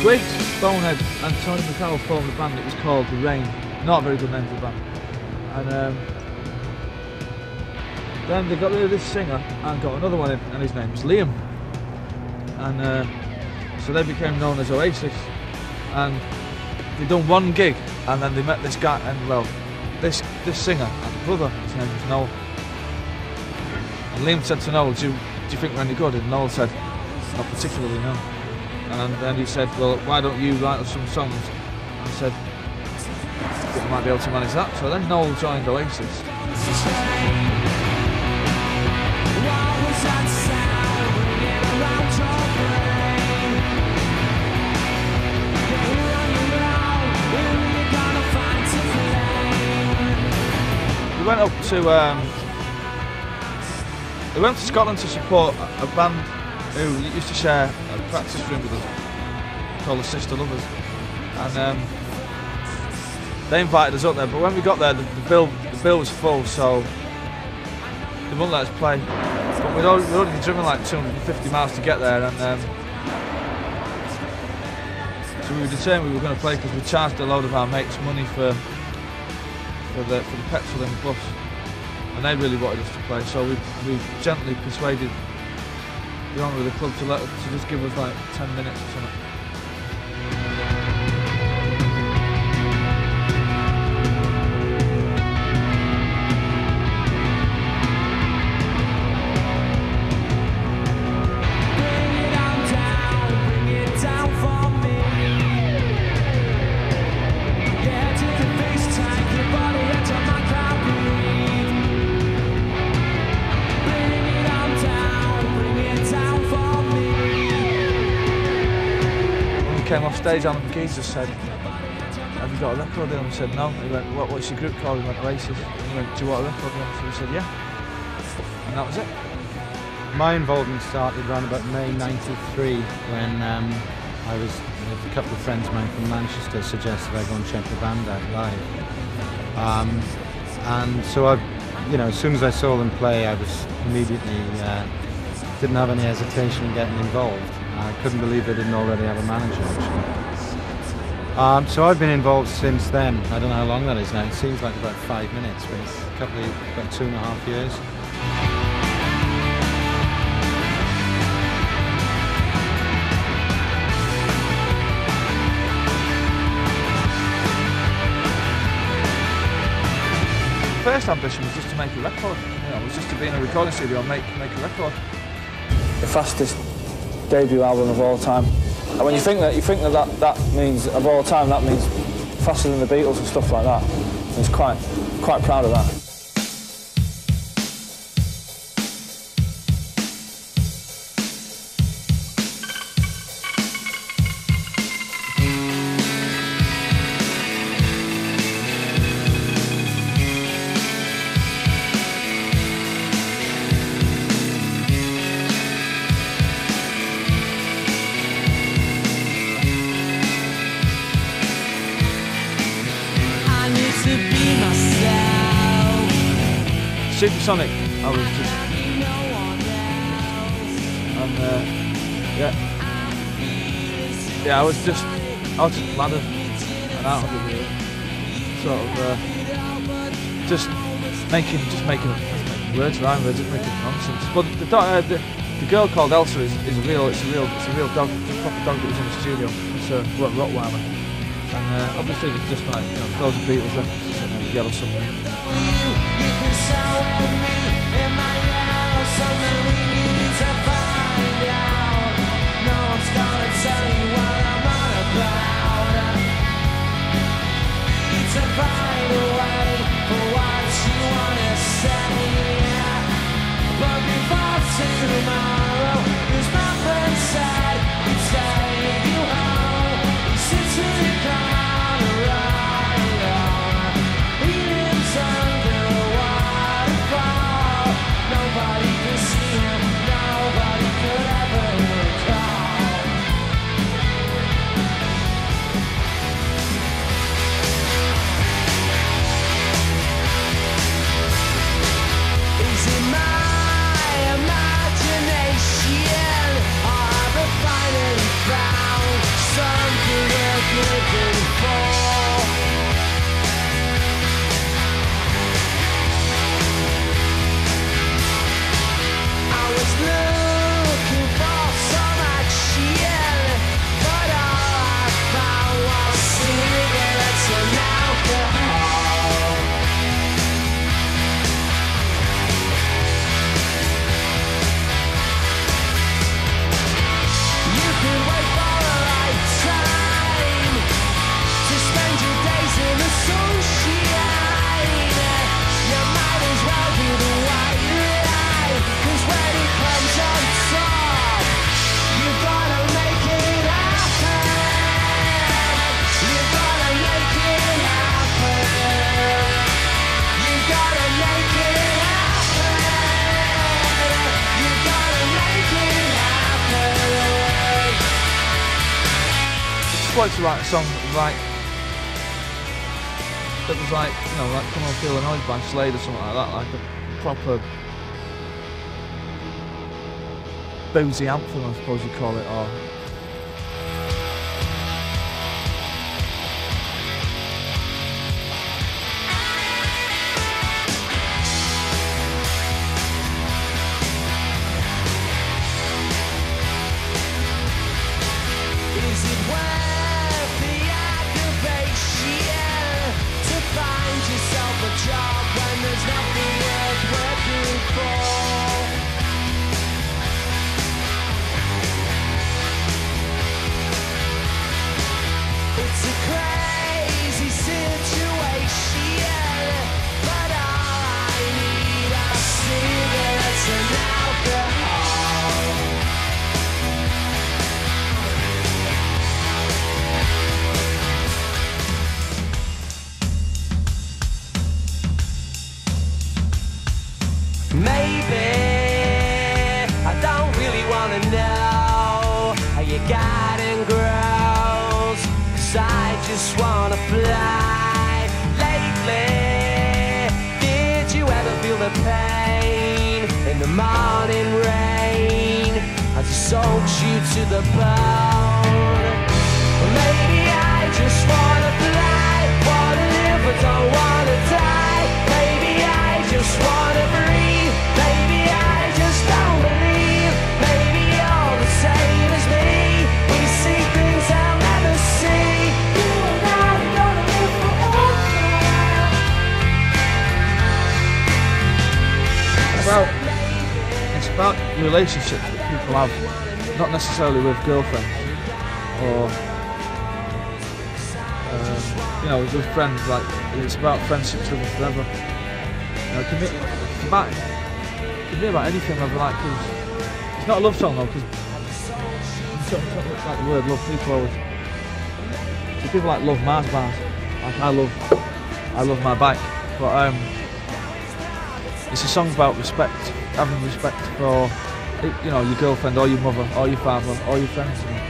Griggs, Bonehead and Tony McCarroll formed the band. It was called The Rain. Not a very good name for the band. And then they got rid of this singer and got another one in, and his name was Liam. And so they became known as Oasis. And they done one gig, and then they met this guy, and well, this singer and the brother, his name was Noel. And Liam said to Noel, do you think we're any good? And Noel said, not particularly, no. And then he said, well, why don't you write us some songs? And I said, I think I might be able to manage that. So then Noel joined Oasis. We went up to we went to Scotland to support a band who used to share a practice room with us called the Sister Lovers, and they invited us up there. But when we got there, the bill was full, so they wouldn't let us play. But we'd already driven like 250 miles to get there, and so we were determined we were going to play because we charged a load of our mates money for the petrol in the bus, and they really wanted us to play. So we gently persuaded the owner of the club to just give us like 10 minutes or something. Came off stage, Alan McGee just said, have you got a record deal? And I said no. He went, what's your group called? He went, Oasis. And he went, do you want a record deal? So we said yeah. And that was it. My involvement started around about May '93 when I was with a couple of friends of mine from Manchester suggested I go and check the band out live. And so as soon as I saw them play, I was immediately didn't have any hesitation in getting involved. I couldn't believe they didn't already have a manager, actually. So I've been involved since then. I don't know how long that is now. It seems like about 5 minutes, but it's about 2.5 years. The first ambition was just to make a record. It was just to be in a recording studio and make a record. The fastest debut album of all time. And when you think that means of all time, that means faster than the Beatles and stuff like that. I was quite proud of that. Supersonic, I was just, and I was just laddered and out of it really. Sort of just making words rhyme, just making nonsense. But the girl called Elsa is a real dog, a proper dog that was in the studio. It's a Rottweiler, and obviously it's just like those are Beatles references and a yellow submarine. Is it my imagination? just wanted to write a song like that was like, you know, like Come On Feel the Noise by Slade or something like that, like a proper boozy anthem, I suppose you call it, or Is it worth the aggravation to find yourself a job when there's nothing worth working for? It's a crazy situation, but all I need are cigarettes and alcohol. Maybe I don't really wanna know how you got in girls, 'cause I just wanna fly. Lately, did you ever feel the pain in the morning rain as it soaks you to the bone? Well, maybe I just wanna fly, wanna live but don't wanna die. Maybe I just wanna breathe. Maybe I just don't believe. Maybe you're the same as me. We see things I'll never see. You and I are gonna live forever. it's about relationships that people have, not necessarily with girlfriends or you know, with friends. Like, it's about friendships living forever. You know, it can be about anything, whether like, cause it's not a love song though, because it's not like the word love. People always, so people like love Mars bars, like I love my bike, but it's a song about respect, having respect for, you know, your girlfriend or your mother or your father or your friends. You know.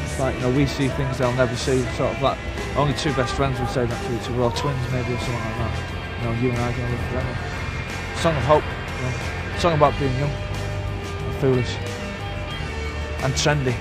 It's like, you know, we see things they'll never see, sort of like only two best friends would say that to each other, or twins maybe, or something like that. You know, you and I are gonna live forever. Song of hope, you know. Song about being young and foolish and trendy.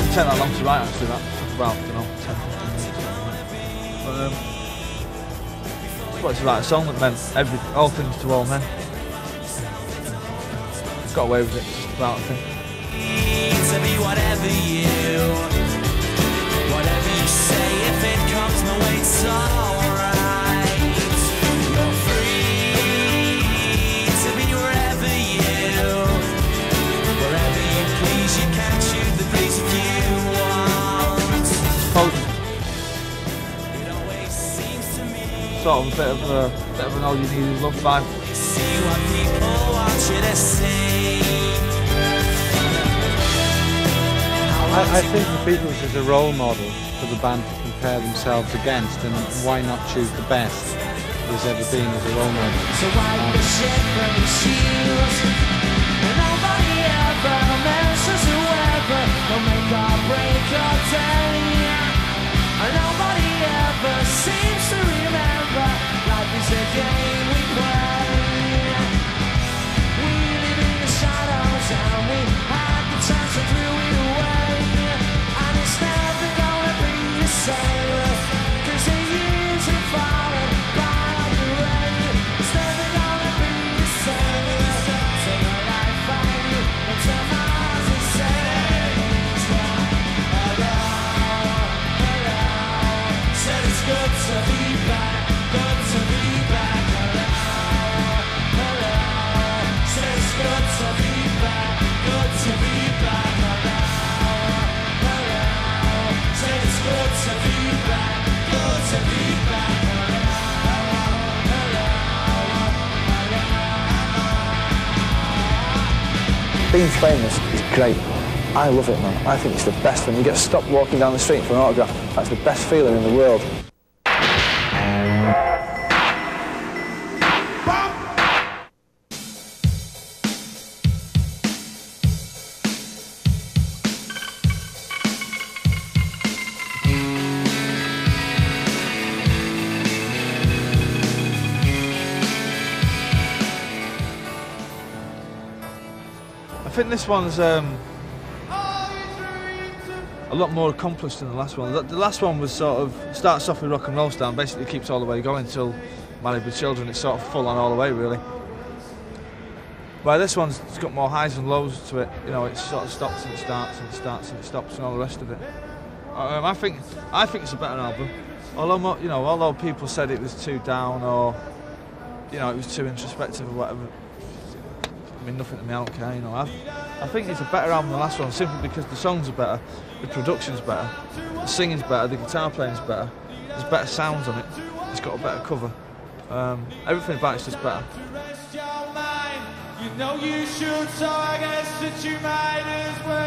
Take that long to write, actually. That well, you know, 10, 15 minutes. But just wanted to write a song that meant all things to all men. Got away with it, just about, I think. To be whatever you say, if it comes my way, it's alright. You're free to be wherever you please. You can choose the place if you want. It always seems to me Sort of a bit of an all you need is love vibe. see what people want you to see. I think the Beatles is a role model for the band to compare themselves against, and why not choose the best there's ever been as a role model. So wipe the shit from your shoes, and nobody ever mentions whoever will make or break your day. And nobody ever seems to remember life is a game we play. We live in the shadows and we had the chance to throw it away. And it's never gonna be the same. being famous is great. I love it, man. I think it's the best when you get stopped walking down the street for an autograph. That's the best feeling in the world. I think this one's a lot more accomplished than the last one. The last one was sort of, starts off with rock and roll style, basically keeps all the way going until Married with Children. It's sort of full on all the way, really. But this one's got more highs and lows to it. You know, it sort of stops and it starts and it starts and it stops and all the rest of it. I think it's a better album. Although people said it was too down or it was too introspective or whatever. I mean, nothing to me, I don't care, I think it's a better album than the last one, simply because the songs are better, the production's better, the singing's better, the guitar playing's better, there's better sounds on it, it's got a better cover. Everything about it's just better. You know you should, so I guess that you might as well.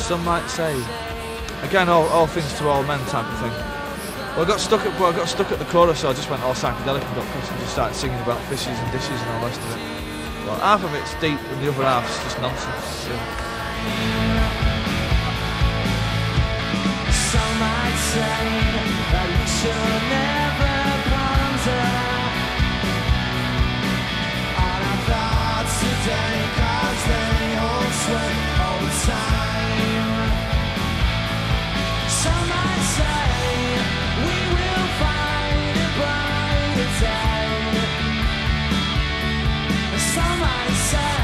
Some might say, again, all things to all men type of thing. Well, I got stuck at the chorus, so I just went all psychedelic and got pissed and just started singing about fishes and dishes and all the rest of it. Well, half of it's deep and the other half's just nonsense. Some might say that we should never ponder on our thoughts today, 'cause they all swim all the time. Some might say we will find a brighter day. Some might say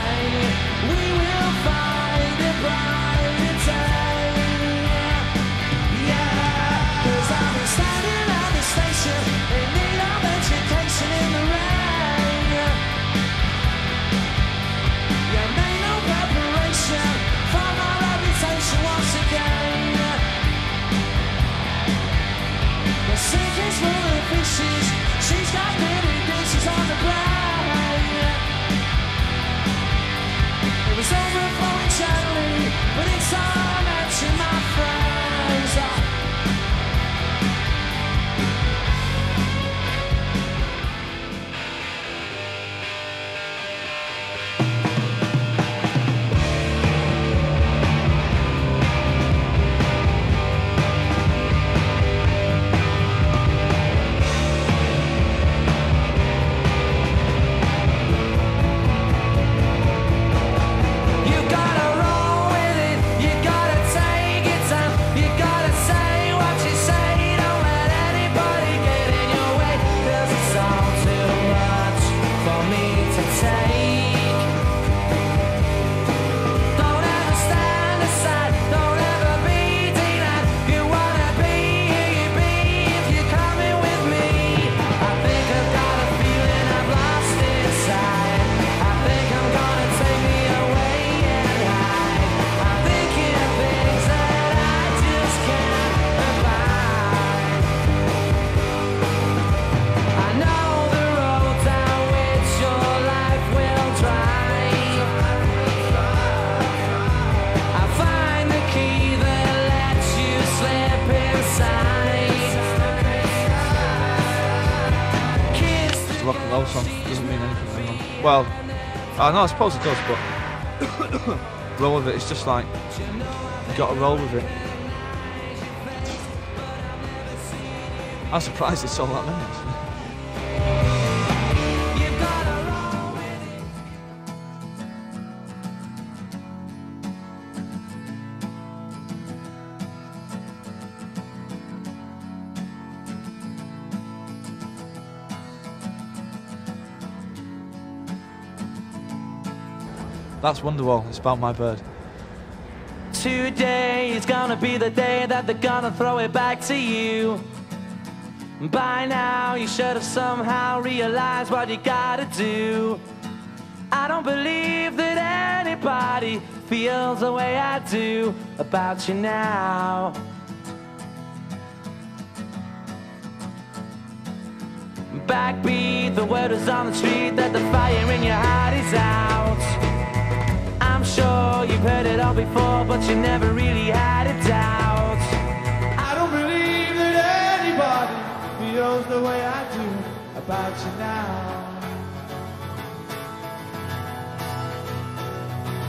we will find a brighter day. Yeah, 'cause I've been standing at the station in need of education in the rain. Yeah, made no preparation for my reputation once again. The sink is full of fishes, she's got pretty dishes on the brain. It was overflowing gently, but it's all empty, my friends. Rock and roll song doesn't mean anything to anyone. Well, I know, I suppose it does, but roll with it. It's just like you got to roll with it. I'm surprised it's all that many. That's Wonderwall. It's about my bird. Today is gonna be the day that they're gonna throw it back to you. By now you should have somehow realized what you gotta do. I don't believe that anybody feels the way I do about you now. Backbeat, the word is on the street that the fire in your heart is out. I'm sure you've heard it all before, but you never really had a doubt. I don't believe that anybody feels the way I do about you now.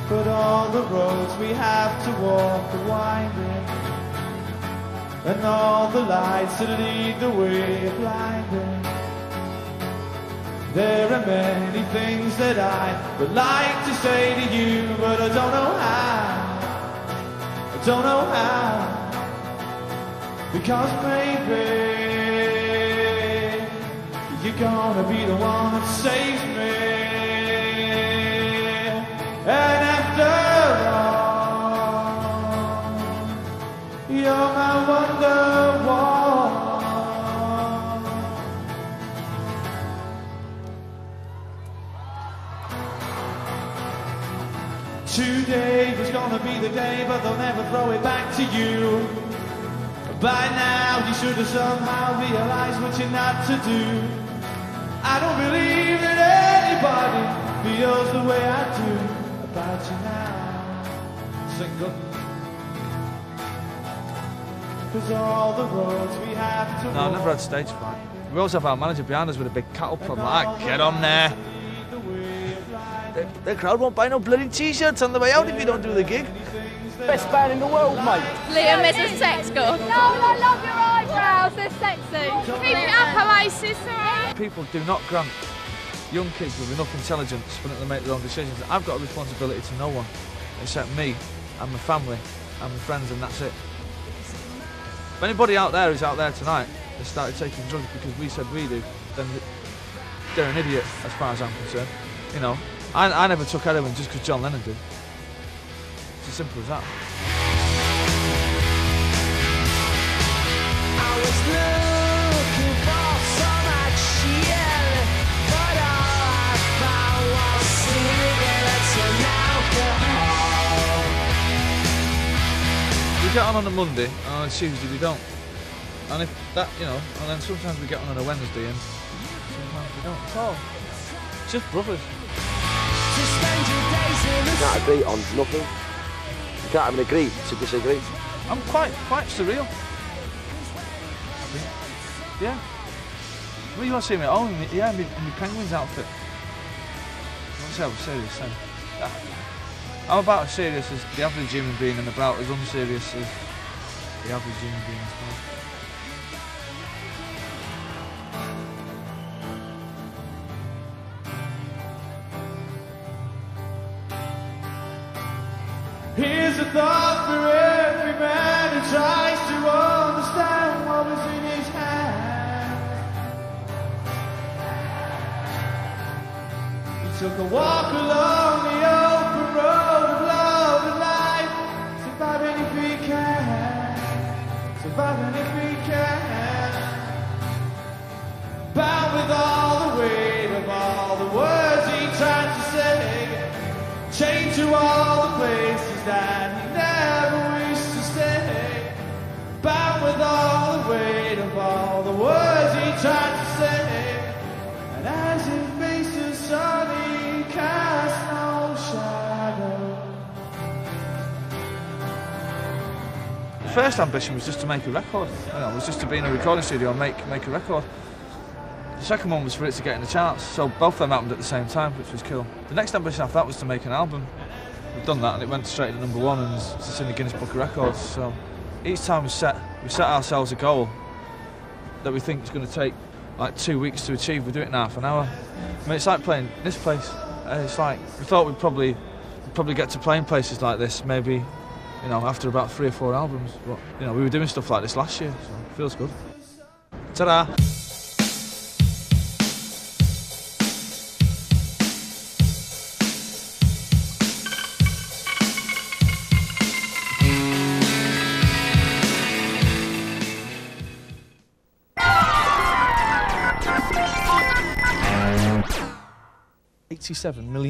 But all the roads we have to walk are winding, and all the lights that lead the way are blinding. There are many things that I would like to say to you, but I don't know how. I don't know how. Because maybe you're gonna be the one that saves me. And after all, you're my Wonderwall. Today was gonna be the day, but they'll never throw it back to you. By now you should have somehow realized what you're not to do. I don't believe that anybody feels the way I do about you now. Single. 'Cause all the roads we have to No, I've never had stage fright. We always have our manager behind us with a big cattle prod like, get on there. The crowd won't buy no bloody t-shirts on the way out if you don't do the gig. Best band in the world, mate. Liam is a sex god. No, I love your eyebrows, they're sexy. Keep it up, Oasis, alright? People do not grant young kids with enough intelligence for them to make their own decisions. I've got a responsibility to no one except me and my family and my friends, and that's it. If anybody out there is out there tonight that started taking drugs because we said we do, then they're an idiot as far as I'm concerned. You know, I never took heroin just because John Lennon did. It's as simple as that. I was looking for so much chill, but all I found was cigarettes and alcohol. We get on a Monday, and on a Tuesday we don't. And if that, you know, and then sometimes we get on a Wednesday, and sometimes we don't at all. It's just brothers. You can't agree on nothing. You can't even agree to disagree. I'm quite surreal. I think. Yeah. Well, you want to see me at home? Yeah, in my Penguins outfit. I won't say I was serious then. I'm about as serious as the average human being and about as unserious as the average human being as well. Here's a thought for every man who tries to understand what was in his hand. He took a walk along the open road of love and life, surviving if he can, surviving if he can. Bound with all the weight of all the words he tried to say, chained to all the places that he never wished to stay. Bound with all the weight of all the words he tried to say, and as he faced the sun he cast no shadow. The first ambition was just to make a record. You know, it was just to be in a recording studio and make a record. The second one was for it to get in the charts, so both of them happened at the same time, which was cool. The next ambition after that was to make an album. We've done that and it went straight to #1 and it's in the Guinness Book of Records. So each time we set ourselves a goal that we think is going to take like 2 weeks to achieve. We do it in half an hour. I mean, it's like playing this place. It's like we thought we'd probably get to playing places like this maybe, you know, after about 3 or 4 albums. But you know, we were doing stuff like this last year, so it feels good. Ta-da! £87 million.